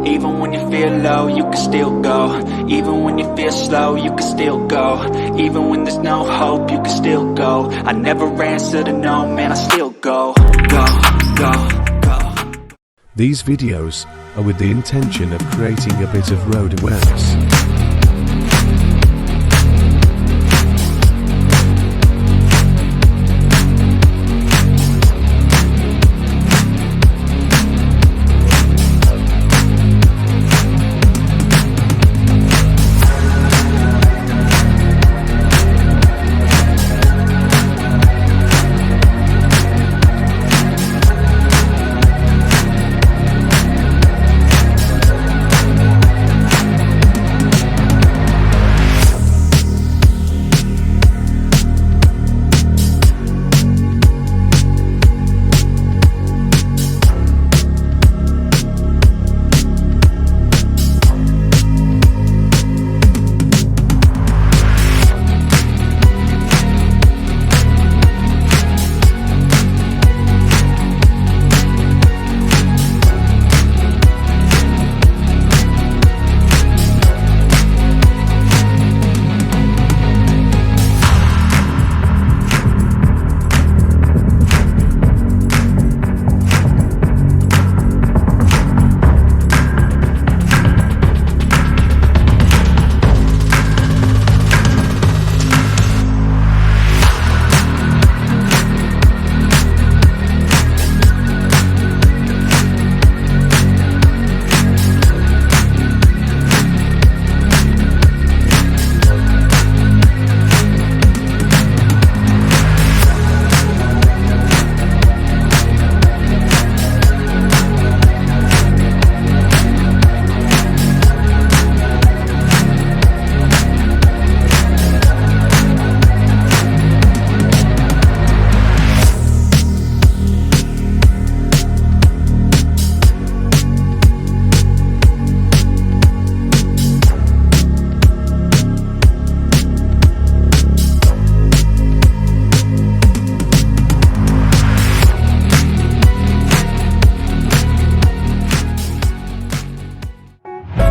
Even when you feel low, you can still go. Even when you feel slow, you can still go. Even when there's no hope, you can still go. I never answer to no, man, I still go. Go, go, go. These videos are with the intention of creating a bit of road awareness.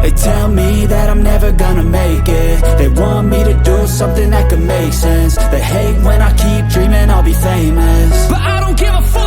They tell me that I'm never gonna make it. They want me to do something that could make sense. They hate when I keep dreaming I'll be famous, but I don't give a fuck.